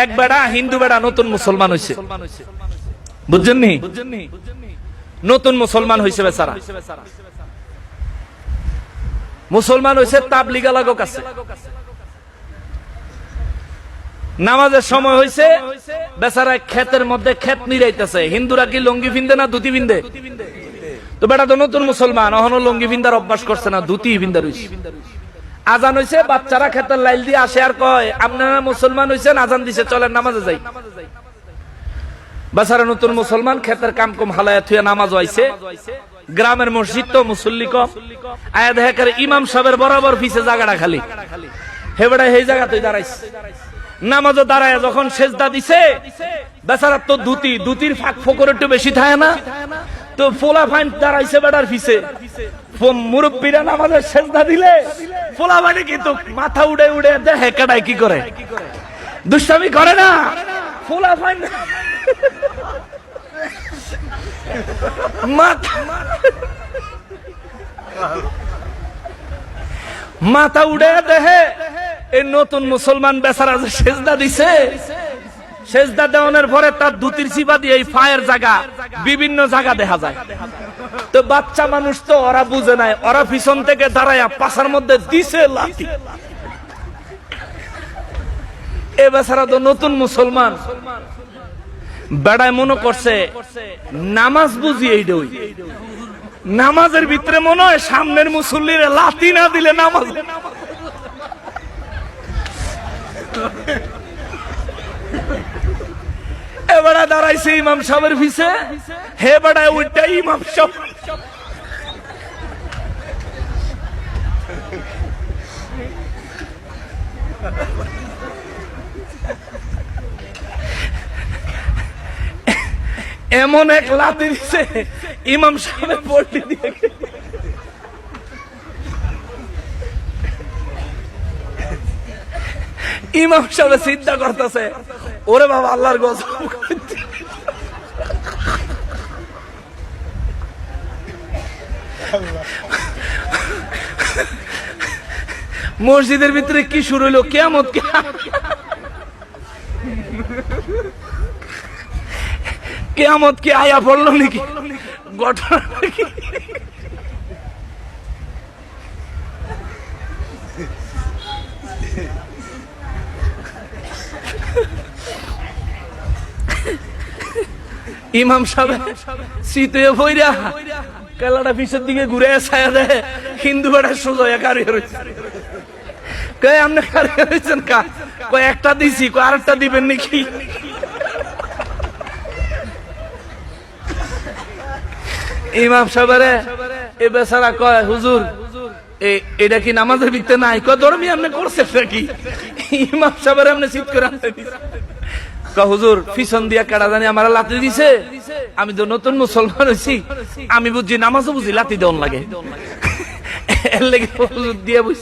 এক বেড়া হিন্দু বেড়া নতুন মুসলমান হয়েছে, বুঝছেন নি? নতুন মুসলমান হয়েছে বেচারা, মুসলমান হয়েছে তাবলিগ আলাগো কাছে। নামাজের সময় হয়েছে, বেচারা ক্ষেতের মধ্যে ক্ষেত নিরাইতেছে। হিন্দুরা কি লুঙ্গি পিন্দে না ধুতি পিন্দে? তো বেটা তো নতুন মুসলমান, এখনো লুঙ্গি পিন্দার অভ্যাস করছে না, ধুতি পিন্দা রয়েছে। আজান হয়েছে, বাচ্চারা ক্ষেতের লাইল দিয়ে আসে আর কয় আপনারা মুসলমান হয়েছেন, আজান দিছে চলেন নামাজে যাই। বেচারা নতুন মুসলমান ক্ষেতের কাম কম হালায়া থুয়া নামাজ হইছে। গ্রামের মসজিদ তো মুসল্লি কম, আয়া দেখা করে ইমাম সাহেবের বরাবর পিছে জায়গাটা খালি। হে বেটা এই জায়গাতেই দাঁড়াইছে, নামাজও দাঁড়ায় যখন সেজদা দিছে, বেচারা তো ধুতির ফাঁক ফোকর একটু বেশি থাকে না, তো ফোলা ফাইন দাঁড়াইছে বেটার পিছে। মুরব্বীরা নামাজের সেজদা দিলে ফোলা ফাইনে কিন্তু মাথা উড়ে উড়ে দেখে কাটাই কি করে, দুষ্টামি করে না। ফোলা ফাইন মাথা উড়ে দেখে এই নতুন মুসলমান বেচারা যে সেজদা দিছে, সেজদা দেওয়ানোর পরে তার ধুতির চিপা দিয়ে এই ফায়ের জায়গা বিভিন্ন জায়গা দেখা যায়। তো বাচ্চা মানুষ তো ওরা বুঝে নাই, ওরা পিছন থেকে দাঁড়ায়া পাশার মধ্যে দিছে লাঠি। এ বেচারা তো নতুন মুসলমান, বেড়ায় মনে করছে নামাজ বুঝি এইটাই। নামাজের ভিতরে মনে হয় সামনের মুসল্লিরা লাঠি না দিলে নামাজ। এবারে দাঁড়াইছে ইমাম সাহেবের পিছে, হে বেড়ায় উল্টা ইমাম সাহেব এমন এক লাথি দিছে ইমাম সাহেবের পল্টি দিয়ে। ইমাম সাহেব চিন্তা করতেছে, ওরে বাবা আল্লাহর গজব। মসজিদের ভিতরে কি শুরু হইলো? কিয়ামত। কিয়ামত কি আয়া পড়লো নাকি? ঘটনা নাকি? ইমাম সাহেব শীতে বইরা কেলাটা পিছের দিকে ঘুরে ছায়া দেয়, হিন্দু বেড়া সোজা কারিয়ে রয়েছে। কয় আপনি কারিয়ে রয়েছেন কা? কয় একটা দিছি, কয় আরেকটা দিবেন নাকি? ইমাম সাহেবের এ বেচারা কয় হুজুর এটা কি নামাজের ভিতরে নাই? কয় ধর্মী আপনি করছেন নাকি? ইমাম সাহেবের আপনি চিৎ করে আনতে দিছে। কয় হুজুর পিছন দিয়া কাটা জানি আমার লাথি দিছে, আমি তো নতুন মুসলমান হয়েছি, আমি বুঝছি নামাজও বুঝি লাথি দেওয়ান লাগে, এর লেগে হুজুর দিয়ে বুঝছি।